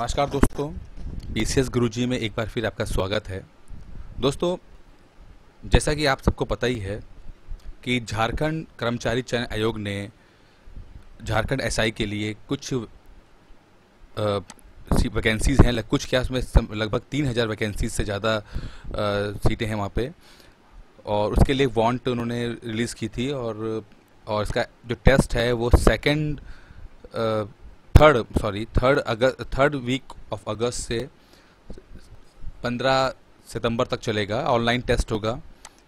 नमस्कार दोस्तों, पीसीएस गुरुजी में एक बार फिर आपका स्वागत है। दोस्तों, जैसा कि आप सबको पता ही है कि झारखंड कर्मचारी चयन आयोग ने झारखंड एसआई के लिए कुछ वैकेंसीज़ हैं, कुछ क्या उसमें लगभग 3000 वैकेंसीज से ज़्यादा सीटें हैं वहाँ पे, और उसके लिए वांट उन्होंने रिलीज़ की थी। और इसका जो टेस्ट है वो थर्ड वीक ऑफ अगस्त से 15 सितंबर तक चलेगा। ऑनलाइन टेस्ट होगा,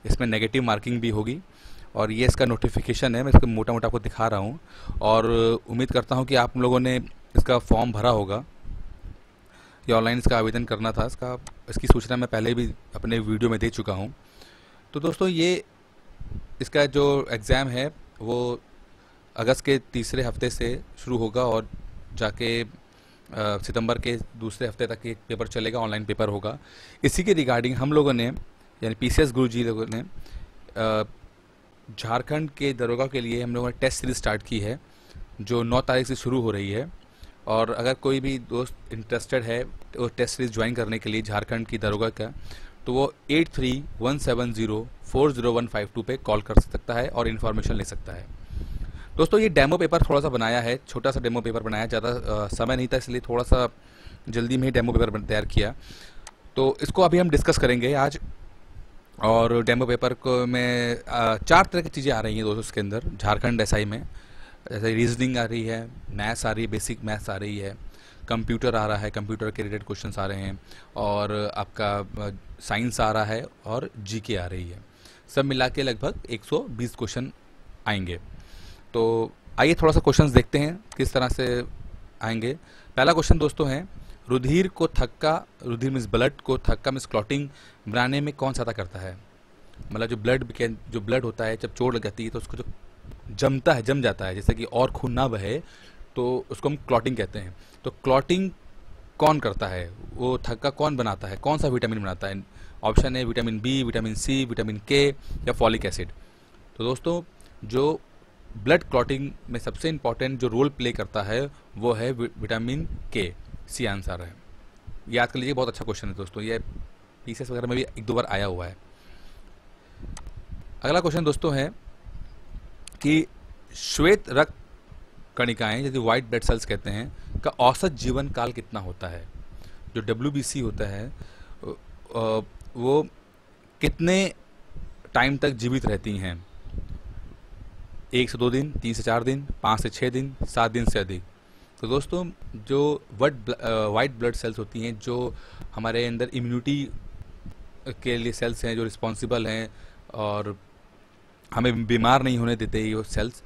इसमें नेगेटिव मार्किंग भी होगी, और ये इसका नोटिफिकेशन है। मैं इसको मोटा मोटा आपको दिखा रहा हूँ, और उम्मीद करता हूँ कि आप लोगों ने इसका फॉर्म भरा होगा। ये ऑनलाइन इसका आवेदन करना था, इसकी सूचना मैं पहले भी अपने वीडियो में दे चुका हूँ। तो दोस्तों, ये इसका जो एग्ज़ाम है वो अगस्त के तीसरे हफ्ते से शुरू होगा और जाके सितंबर के दूसरे हफ्ते तक एक पेपर चलेगा, ऑनलाइन पेपर होगा। इसी के रिगार्डिंग हम लोगों ने, यानी पीसीएस गुरुजी लोगों ने झारखंड के दरोगा के लिए हम लोगों ने टेस्ट सीरीज स्टार्ट की है, जो 9 तारीख से शुरू हो रही है। और अगर कोई भी दोस्त इंटरेस्टेड है वो टेस्ट सीरीज ज्वाइन करने के लिए झारखंड की दरोगा का, तो वो 8317040152 पे कॉल कर सकता है और इन्फॉर्मेशन ले सकता है। दोस्तों, ये डेमो पेपर थोड़ा सा बनाया है, छोटा सा डेमो पेपर बनाया, ज़्यादा समय नहीं था, इसलिए थोड़ा सा जल्दी में ही डेमो पेपर तैयार किया। तो इसको अभी हम डिस्कस करेंगे आज। और डेमो पेपर को में 4 तरह की चीज़ें आ रही हैं दोस्तों इसके अंदर, झारखंड एसआई में। जैसे रीजनिंग आ रही है, मैथ्स आ रही है, बेसिक मैथ्स आ रही है, कंप्यूटर आ रहा है, कंप्यूटर के रिलेटेड क्वेश्चंस आ रहे हैं, और आपका साइंस आ रहा है, और जीके आ रही है। सब मिला के लगभग 120 क्वेश्चन आएंगे। तो आइए थोड़ा सा क्वेश्चंस देखते हैं किस तरह से आएंगे। पहला क्वेश्चन दोस्तों है, रुधिर मीन्स ब्लड को थक्का मीन्स क्लॉटिंग बनाने में कौन सा करता है? मतलब जो ब्लड होता है, जब चोट लग जाती है तो उसको जो जम जाता है, जैसे कि और खून ना बहे, तो उसको हम क्लॉटिंग कहते हैं। तो क्लॉटिंग कौन करता है, वो थक्का कौन बनाता है, कौन सा विटामिन बनाता है? ऑप्शन है vitamin B, vitamin C, vitamin K, या फॉलिक एसिड। तो दोस्तों, जो ब्लड क्लॉटिंग में सबसे इंपॉर्टेंट जो रोल प्ले करता है वो है विटामिन के। सी आंसर है, याद कर लीजिए। बहुत अच्छा क्वेश्चन है दोस्तों, ये पीसीएस वगैरह में भी 1-2 बार आया हुआ है। अगला क्वेश्चन दोस्तों है कि श्वेत रक्त कणिकाएं, जिसे व्हाइट ब्लड सेल्स कहते हैं, का औसत जीवन काल कितना होता है? जो डब्ल्यूबीसी होता है वो कितने टाइम तक जीवित रहती हैं? 1 से 2 दिन, 3 से 4 दिन, 5 से 6 दिन, 7 दिन से अधिक। तो दोस्तों, जो वाइट ब्लड सेल्स होती हैं, जो हमारे अंदर इम्यूनिटी के लिए सेल्स हैं, जो रिस्पॉन्सिबल हैं और हमें बीमार नहीं होने देते ये सेल्स,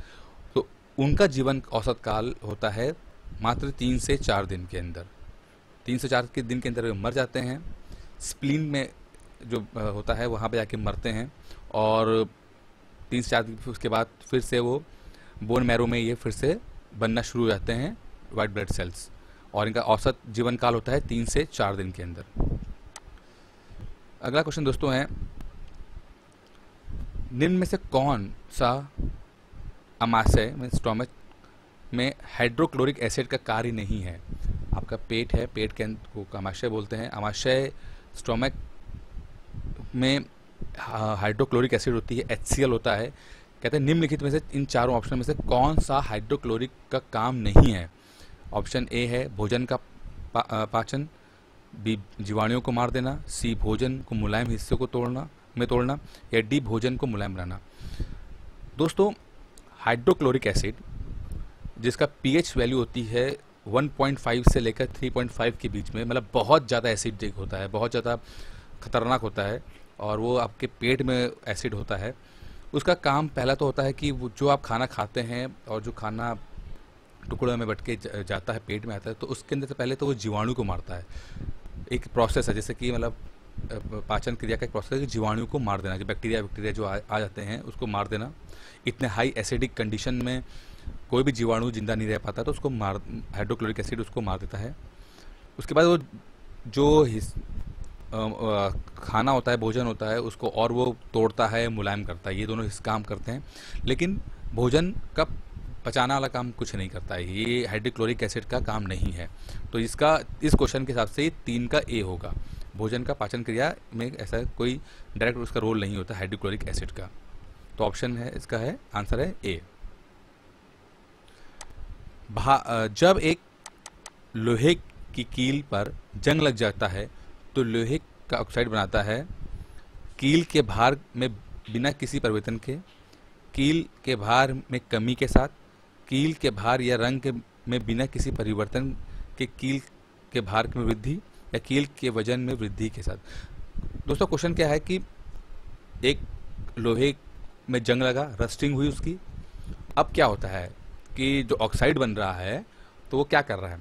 तो उनका जीवन औसत काल होता है मात्र 3 से 4 दिन के अंदर। 3 से 4 के दिन के अंदर मर जाते हैं। स्प्लीन में जो होता है वहाँ पे जाके मरते हैं, और 3 से 4 दिन उसके बाद फिर से वो बोन मैरो में ये फिर से बनना शुरू हो जाते हैं वाइट ब्लड सेल्स, और इनका औसत जीवन काल होता है 3 से 4 दिन के अंदर। अगला क्वेश्चन दोस्तों है, निम्न में से कौन सा अमाशय में स्टोमक में हाइड्रोक्लोरिक एसिड का कार्य नहीं है? आपका पेट है, पेट के को अमाशय बोलते हैं। अमाशय स्टोमक में हाइड्रोक्लोरिक एसिड होती है, HCl होता है। कहते हैं निम्नलिखित में से इन चारों ऑप्शन में से कौन सा हाइड्रोक्लोरिक का काम नहीं है? ऑप्शन ए है भोजन का पाचन, बी जीवाणुओं को मार देना, सी भोजन को मुलायम हिस्सों को तोड़ना, या डी भोजन को मुलायम बनाना। दोस्तों, हाइड्रोक्लोरिक एसिड जिसका पीएच वैल्यू होती है 1.5 से लेकर 3.5 के बीच में, मतलब बहुत ज़्यादा एसिडिक होता है, बहुत ज़्यादा खतरनाक होता है, और वो आपके पेट में एसिड होता है। उसका काम पहला तो होता है कि वो जो आप खाना खाते हैं और जो खाना टुकड़ों में बट के जाता है, पेट में आता है, तो उसके अंदर से पहले तो वो जीवाणु को मारता है। एक प्रोसेस है, जैसे कि मतलब पाचन क्रिया का एक प्रोसेस है कि जीवाणु को मार देना, जो बैक्टीरिया जो आ जाते हैं उसको मार देना। इतने हाई एसिडिक कंडीशन में कोई भी जीवाणु जिंदा नहीं रह पाता, तो उसको हाइड्रोक्लोरिक एसिड उसको मार देता है। उसके बाद वो जो खाना होता है, भोजन होता है, उसको और वो तोड़ता है, मुलायम करता है। ये दोनों इस काम करते हैं। लेकिन भोजन का पचाना वाला काम कुछ नहीं करता है, ये हाइड्रोक्लोरिक एसिड का काम नहीं है। तो इसका इस क्वेश्चन के हिसाब से 3 का ए होगा। भोजन का पाचन क्रिया में ऐसा कोई डायरेक्ट उसका रोल नहीं होता हाइड्रोक्लोरिक एसिड का। तो ऑप्शन है इसका है आंसर है ए। जब एक लोहे की कील पर जंग लग जाता है तो लोहे का ऑक्साइड बनाता है कील के भार में बिना किसी परिवर्तन के, कील के भार में कमी के साथ, कील के भार या रंग में बिना किसी परिवर्तन के कील के भार में वृद्धि, या कील के वजन में वृद्धि के साथ। दोस्तों क्वेश्चन क्या है कि एक लोहे में जंग लगा, रस्टिंग हुई उसकी। अब क्या होता है कि जो ऑक्साइड बन रहा है तो वो क्या कर रहा है,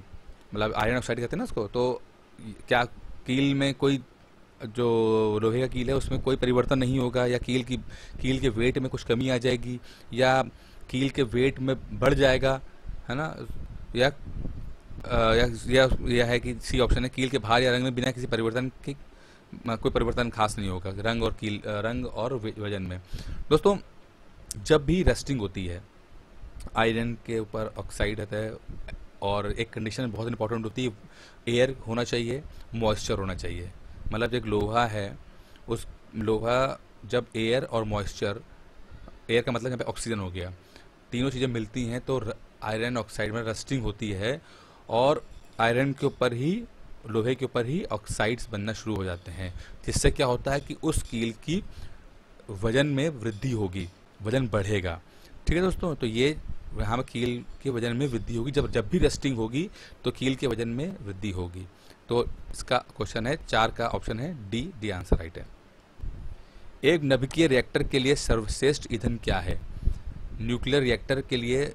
मतलब आयरन ऑक्साइड कहते हैं ना उसको। तो क्या कील में कोई, जो लोहे का कील है उसमें कोई परिवर्तन नहीं होगा, या कील के वेट में कुछ कमी आ जाएगी, या कील के वेट में बढ़ जाएगा, है ना, या या है कि सी ऑप्शन है कील के भार या रंग में बिना किसी परिवर्तन के कोई परिवर्तन खास नहीं होगा रंग और वजन में। दोस्तों जब भी रस्टिंग होती है, आयरन के ऊपर ऑक्साइड रहता है, और एक कंडीशन बहुत इंपॉर्टेंट होती है, एयर होना चाहिए, मॉइस्चर होना चाहिए। मतलब एक लोहा है, उस लोहा जब एयर और मॉइस्चर, एयर का मतलब यहाँ पे ऑक्सीजन हो गया, तीनों चीज़ें मिलती हैं तो आयरन ऑक्साइड में रस्टिंग होती है, और आयरन के ऊपर ही, लोहे के ऊपर ही ऑक्साइड्स बनना शुरू हो जाते हैं, जिससे क्या होता है कि उस कील की वजन में वृद्धि होगी, वजन बढ़ेगा। ठीक है दोस्तों, तो ये यहाँ पर कील के वजन में वृद्धि होगी, जब भी रस्टिंग होगी तो कील के वजन में वृद्धि होगी। तो इसका क्वेश्चन है 4 का ऑप्शन है डी आंसर राइट है। एक नभिकीय रिएक्टर के लिए सर्वश्रेष्ठ ईंधन क्या है? न्यूक्लियर रिएक्टर के लिए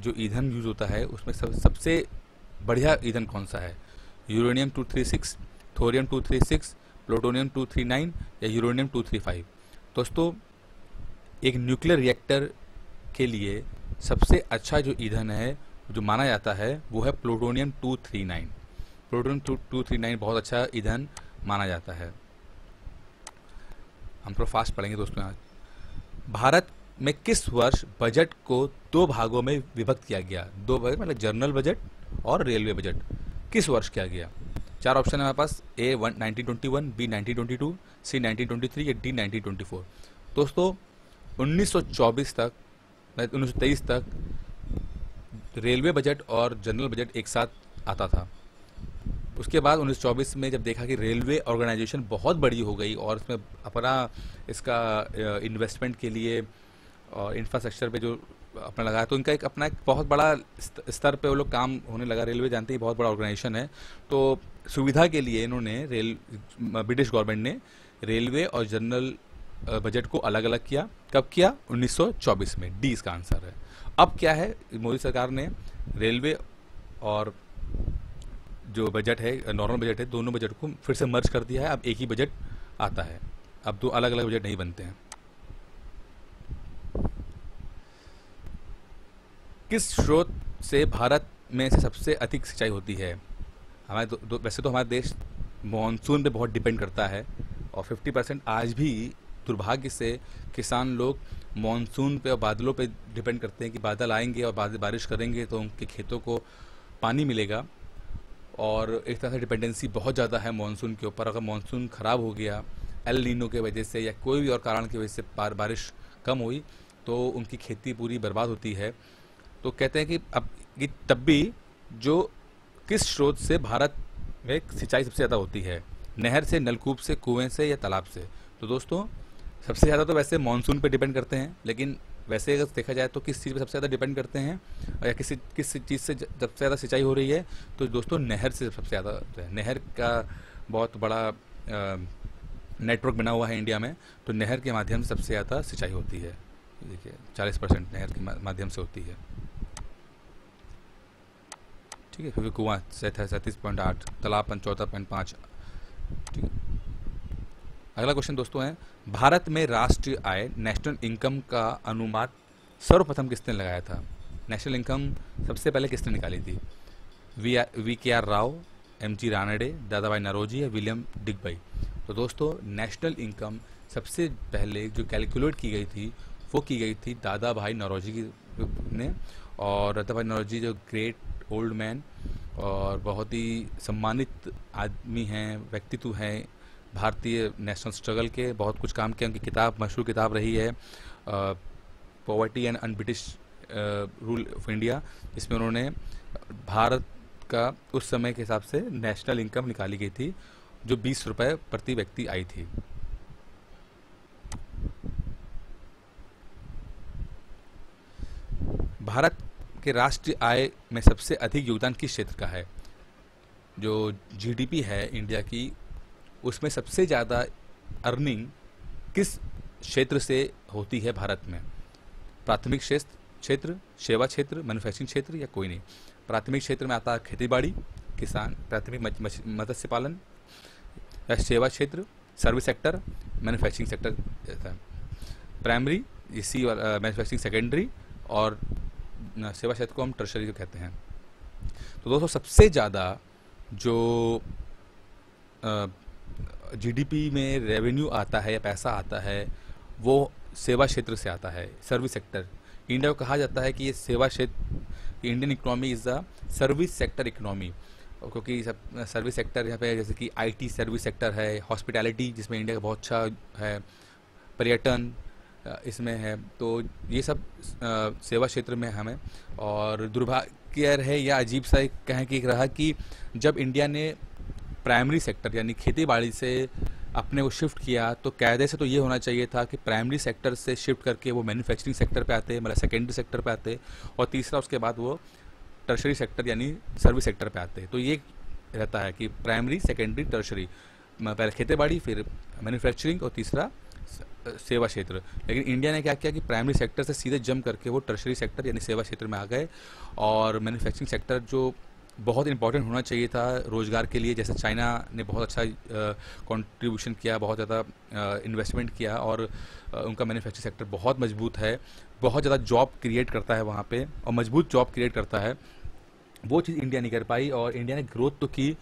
जो ईंधन यूज होता है उसमें सबसे बढ़िया ईंधन कौन सा है? यूरेनियम 236, थोरियम 236, प्लूटोनियम 239 या यूरेनियम 235? दोस्तों एक न्यूक्लियर रिएक्टर के लिए सबसे अच्छा जो ईंधन है, जो माना जाता है, वो है प्लूटोनियम 239। प्लूटोनियम 239 बहुत अच्छा ईंधन माना जाता है। हम थोड़ा फास्ट पढ़ेंगे दोस्तों। आज भारत में किस वर्ष बजट को 2 भागों में विभक्त किया गया? 2 भाग मतलब जनरल बजट और रेलवे बजट, किस वर्ष किया गया? 4 ऑप्शन है हमारे पास, ए 1921, बी 1922, सी 1923 या डी 1924? दोस्तों 1924 तक, 1923 तक रेलवे बजट और जनरल बजट एक साथ आता था। उसके बाद 1924 में जब देखा कि रेलवे ऑर्गेनाइजेशन बहुत बड़ी हो गई और इसमें अपना इसका इन्वेस्टमेंट के लिए और इंफ्रास्ट्रक्चर पे जो अपना लगाया, तो इनका एक अपना एक बहुत बड़ा स्तर पे वो लोग काम होने लगा। रेलवे जानते ही बहुत बड़ा ऑर्गेनाइजेशन है, तो सुविधा के लिए इन्होंने ब्रिटिश गवर्नमेंट ने रेलवे और जनरल बजट को अलग अलग किया। कब किया? 1924 में। डी इसका आंसर है। अब क्या है, मोदी सरकार ने रेलवे और जो बजट है, नॉर्मल बजट है, दोनों बजट को फिर से मर्ज कर दिया है। अब एक ही बजट आता है, अब 2 अलग अलग बजट नहीं बनते हैं। किस स्रोत से भारत में से सबसे अधिक सिंचाई होती है? हमारे वैसे तो हमारा देश मॉनसून पे बहुत डिपेंड करता है, और 50% आज भी दुर्भाग्य से किसान लोग मॉनसून पे और बादलों पे डिपेंड करते हैं कि बादल आएंगे और बारिश करेंगे तो उनके खेतों को पानी मिलेगा। और एक तरह से डिपेंडेंसी बहुत ज़्यादा है मॉनसून के ऊपर। अगर मॉनसून ख़राब हो गया एल नीनो के वजह से या कोई भी और कारण की वजह से बारिश कम हुई तो उनकी खेती पूरी बर्बाद होती है। तो कहते हैं कि अब कि तब भी जो किस स्रोत से भारत में सिंचाई सबसे ज़्यादा होती है? नहर से, नलकूप से, कुएं से या तालाब से? तो दोस्तों सबसे ज़्यादा तो वैसे मॉनसून पे डिपेंड करते हैं, लेकिन वैसे अगर देखा जाए तो किस चीज़ पे सबसे ज़्यादा डिपेंड करते हैं या किस चीज़ से सबसे ज़्यादा सिंचाई हो रही है? तो दोस्तों नहर से सबसे ज़्यादा। नहर का बहुत बड़ा नेटवर्क बना हुआ है इंडिया में, तो नहर के माध्यम से सबसे ज़्यादा सिंचाई होती है। देखिए 40% नहर के माध्यम से होती है। ठीक है, फिर कुआं 37.8, तालाब 74.5। ठीक है, अगला क्वेश्चन दोस्तों है, भारत में राष्ट्रीय आय नेशनल इनकम का अनुमान सर्वप्रथम किसने लगाया था? नेशनल इनकम सबसे पहले किसने निकाली थी? वी.के.आर. राव, एम.जी. रानडे, दादा भाई नौरोजी या विलियम डिगबई? तो दोस्तों नेशनल इनकम सबसे पहले जो कैलकुलेट की गई थी वो की गई थी दादा भाई नौरोजी ने, और रत्ता भाई नौरोजी जो ग्रेट ओल्ड मैन और बहुत ही सम्मानित आदमी हैं, व्यक्तित्व हैं भारतीय नेशनल स्ट्रगल के, बहुत कुछ काम किया। उनकी किताब मशहूर किताब रही है poverty and un-British rule of India, जिसमें उन्होंने भारत का उस समय के हिसाब से नेशनल इनकम निकाली गई थी जो 20 रुपये प्रति व्यक्ति आई थी। भारत के राष्ट्रीय आय में सबसे अधिक योगदान किस क्षेत्र का है? जो जीडीपी है इंडिया की, उसमें सबसे ज़्यादा अर्निंग किस क्षेत्र से होती है भारत में? प्राथमिक क्षेत्र, सेवा क्षेत्र, मैन्युफैक्चरिंग क्षेत्र या कोई नहीं? प्राथमिक क्षेत्र में आता है खेती बाड़ी, किसान, प्राथमिक मत्स्य पालन, या सेवा क्षेत्र, service sector, manufacturing sector. Primary इसी मैन्युफैक्चरिंग सेकेंडरी, और सेवा क्षेत्र को हम टर्शरी को कहते हैं। तो दोस्तों सबसे ज़्यादा जो जीडीपी में रेवेन्यू आता है या पैसा आता है वो सेवा क्षेत्र से आता है, सर्विस सेक्टर। इंडिया को कहा जाता है कि ये सेवा क्षेत्र, Indian economy is the service sector economy, क्योंकि सब सर्विस सेक्टर यहाँ पे जैसे कि आईटी सर्विस सेक्टर है, हॉस्पिटैलिटी जिसमें इंडिया का बहुत अच्छा है, पर्यटन इसमें है, तो ये सब सेवा क्षेत्र में हमें। और दुर्भाग्य है या अजीब सा कहें कि रहा कि जब इंडिया ने प्राइमरी सेक्टर यानी खेती बाड़ी से अपने को शिफ्ट किया, तो कायदे से तो ये होना चाहिए था कि प्राइमरी सेक्टर से शिफ्ट करके वो मैन्युफैक्चरिंग सेक्टर पे आते, मतलब सेकेंडरी सेक्टर पे आते, और तीसरा उसके बाद वो टर्शरी सेक्टर यानी सर्विस सेक्टर पे आते। तो ये रहता है कि प्राइमरी, सेकेंडरी, टर्शरी, पहले खेती बाड़ी, फिर मैन्युफैक्चरिंग और तीसरा सेवा क्षेत्र। लेकिन इंडिया ने क्या किया कि प्राइमरी सेक्टर से सीधे जंप करके वो टर्शरी सेक्टर यानी सेवा क्षेत्र में आ गए, और मैन्युफैक्चरिंग सेक्टर जो बहुत इंपॉर्टेंट होना चाहिए था रोज़गार के लिए, जैसे चाइना ने बहुत अच्छा कंट्रीब्यूशन किया, बहुत ज़्यादा इन्वेस्टमेंट किया, और उनका मैन्युफैक्चरिंग सेक्टर बहुत मजबूत है, बहुत ज़्यादा जॉब क्रिएट करता है वहाँ पे, और मजबूत जॉब क्रिएट करता है। वो चीज़ इंडिया नहीं कर पाई, और इंडिया ने ग्रोथ तो की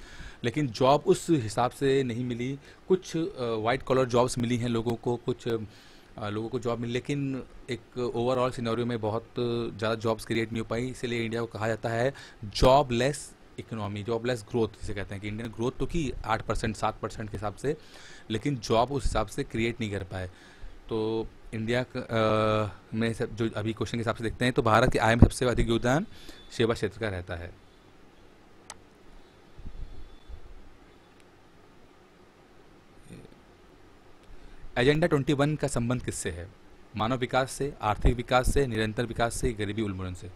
लेकिन जॉब उस हिसाब से नहीं मिली। कुछ वाइट कॉलर जॉब्स मिली हैं लोगों को, कुछ लोगों को जॉब मिली, लेकिन एक ओवरऑल सिनेरियो में बहुत ज़्यादा जॉब्स क्रिएट नहीं हो पाई। इसीलिए इंडिया को कहा जाता है जॉबलेस इकोनॉमी, जॉबलेस ग्रोथ जिसे कहते हैं, कि इंडिया ने ग्रोथ तो की 8% 7% के हिसाब से, लेकिन जॉब उस हिसाब से क्रिएट नहीं कर पाए। तो इंडिया में सब जो अभी क्वेश्चन के हिसाब से देखते हैं, तो भारत के आय में सबसे अधिक योगदान सेवा क्षेत्र का रहता है। एजेंडा 21 का संबंध किससे है? मानव विकास से, आर्थिक विकास से, निरंतर विकास से, गरीबी उन्मूलन से?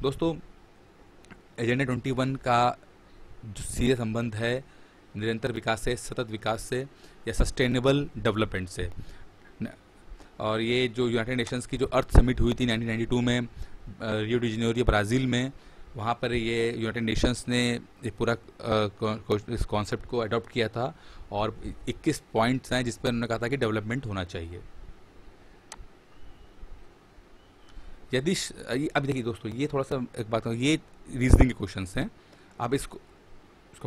दोस्तों एजेंडा 21 का जो सीधे संबंध है निरंतर विकास से, सतत विकास से, या सस्टेनेबल डेवलपमेंट से। और ये जो यूनाइटेड नेशंस की जो अर्थ समिट हुई थी 1992 में रियो डी जेनेरियो ब्राज़ील में, वहाँ पर ये यूनाइटेड नेशंस ने ये पूरा इस कॉन्सेप्ट को अडॉप्ट किया था, और 21 पॉइंट्स हैं जिस पर उन्होंने कहा था कि डेवलपमेंट होना चाहिए। यदि अभी देखिए दोस्तों, ये थोड़ा सा एक बात, ये रीजनिंग के क्वेश्चंस हैं, आप इसको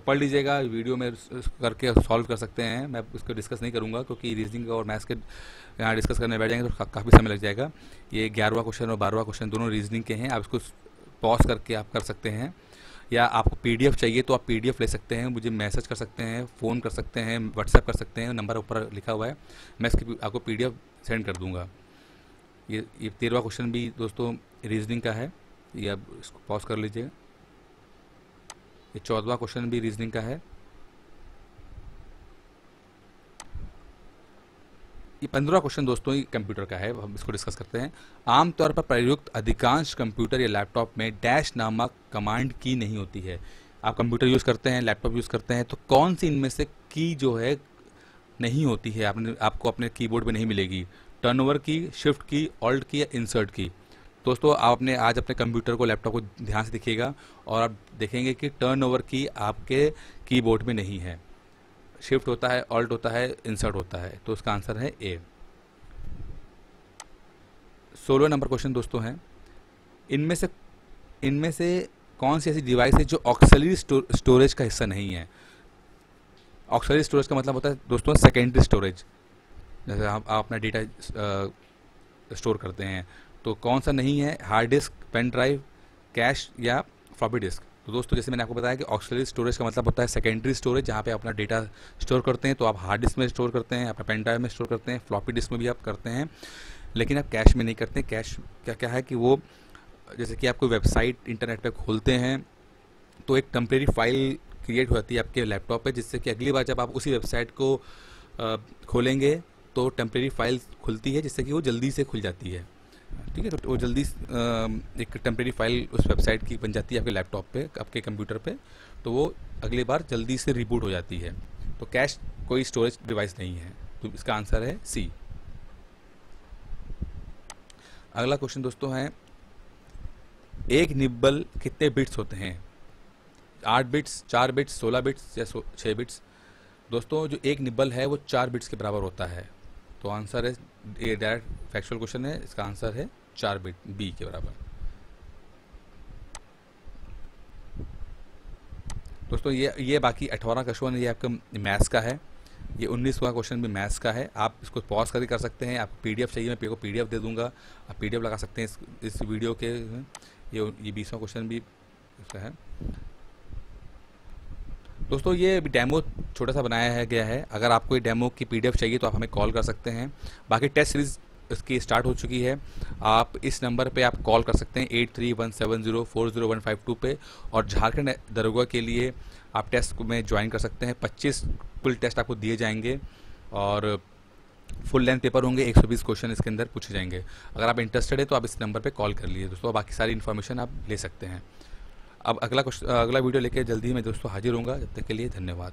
पढ़ लीजिएगा, वीडियो में करके सॉल्व कर सकते हैं। मैं इसको डिस्कस नहीं करूंगा क्योंकि रीजनिंग और मैथ्स के यहाँ डिस्कस करने बैठ जाएंगे तो काफ़ी समय लग जाएगा। ये 11वां क्वेश्चन और 12वां क्वेश्चन दोनों रीजनिंग के हैं, आप इसको पॉज करके आप कर सकते हैं, या आपको पीडीएफ चाहिए तो आप पीडीएफ ले सकते हैं, मुझे मैसेज कर सकते हैं, फ़ोन कर सकते हैं, व्हाट्सएप कर सकते हैं, नंबर ऊपर लिखा हुआ है, मैं इसकी आपको पीडीएफ सेंड कर दूंगा। ये 13वां क्वेश्चन भी दोस्तों रीजनिंग का है, ये आप इसको पॉज कर लीजिए। ये 14वां क्वेश्चन भी रीजनिंग का है। ये 15वां क्वेश्चन दोस्तों ये कंप्यूटर का है, हम इसको डिस्कस करते हैं। आमतौर पर प्रयुक्त अधिकांश कंप्यूटर या लैपटॉप में डैश नामक कमांड की नहीं होती है। आप कंप्यूटर यूज़ करते हैं, लैपटॉप यूज़ करते हैं, तो कौन सी इनमें से की जो है नहीं होती है, आपको अपने कीबोर्ड पे नहीं मिलेगी? टर्नओवर की, शिफ्ट की, ऑल्ट की, या इंसर्ट की? दोस्तों आपने आज अपने कंप्यूटर को, लैपटॉप को ध्यान से देखिएगा और आप देखेंगे कि टर्नओवर की आपके कीबोर्ड में नहीं है, शिफ्ट होता है, ऑल्ट होता है, इंसर्ट होता है, तो उसका आंसर है ए। 16 नंबर क्वेश्चन दोस्तों है, इनमें से कौन सी ऐसी डिवाइस है जो ऑक्सिलरी स्टोरेज का हिस्सा नहीं है? ऑक्सिलरी स्टोरेज का मतलब होता है दोस्तों सेकेंडरी स्टोरेज, जैसे आप अपना डेटा स्टोर करते हैं, तो कौन सा नहीं है? Hard disk, pen drive, cache या फ्लॉपी डिस्क। तो दोस्तों जैसे मैंने आपको बताया कि ऑक्सिलरी स्टोरेज का मतलब होता है सेकेंडरी स्टोरेज, जहाँ पे आप अपना डेटा स्टोर करते हैं। तो आप हार्ड डिस्क में स्टोर करते हैं, अपना पेन ड्राइव में स्टोर करते हैं, फ्लॉपी डिस्क में भी आप करते हैं, लेकिन आप कैश में नहीं करते। कैश क्या क्या है कि वो जैसे कि आप कोई वेबसाइट इंटरनेट पे खोलते हैं तो एक टेम्परेरी फाइल क्रिएट हो जाती है आपके लैपटॉप पे, जिससे कि अगली बार जब आप उसी वेबसाइट को खोलेंगे तो टेम्परेरी फाइल खुलती है, जिससे कि वो जल्दी से खुल जाती है। ठीक है, तो वो जल्दी एक टेम्परेरी फाइल उस वेबसाइट की बन जाती है आपके लैपटॉप पे, आपके कंप्यूटर पे, तो वो अगली बार जल्दी से रिबूट हो जाती है। तो कैश कोई स्टोरेज डिवाइस नहीं है, तो इसका आंसर है सी। अगला क्वेश्चन दोस्तों है, एक निब्बल कितने बिट्स होते हैं? 8 बिट्स, 4 बिट्स, 16 बिट्स या 6 बिट्स? दोस्तों जो एक निब्बल है वो 4 बिट्स के बराबर होता है। तो आंसर है, ये डायरेक्ट फैक्चुअल क्वेश्चन है, इसका आंसर है 4 बिट, बी के बराबर। दोस्तों ये बाकी 18 क्वेश्चन ये आपका मैथ्स का है, ये 19वां क्वेश्चन भी मैथ्स का है। आप इसको पॉज करके कर सकते हैं। आपको पीडीएफ चाहिए, मैं पीडीएफ दे दूंगा, आप पीडीएफ लगा सकते हैं इस वीडियो के। ये 20वां क्वेश्चन भी इसका है। दोस्तों ये डेमो छोटा सा बनाया है गया है, अगर आपको ये डेमो की पीडीएफ चाहिए तो आप हमें कॉल कर सकते हैं। बाकी टेस्ट सीरीज़ इसकी स्टार्ट हो चुकी है, आप इस नंबर पे आप कॉल कर सकते हैं 8317040152 पे। और झारखंड दरोगा के लिए आप टेस्ट में ज्वाइन कर सकते हैं। 25 फुल टेस्ट आपको दिए जाएंगे और फुल लेंथ पेपर होंगे, 120 क्वेश्चन इसके अंदर पूछे जाएंगे। अगर आप इंटरेस्टेड है तो आप इस नंबर पे कॉल कर लीजिए दोस्तों, बाकी सारी इन्फॉर्मेशन आप ले सकते हैं। अब अगला वीडियो लेके जल्दी ही मैं दोस्तों हाजिर होऊंगा, जब तक के लिए धन्यवाद।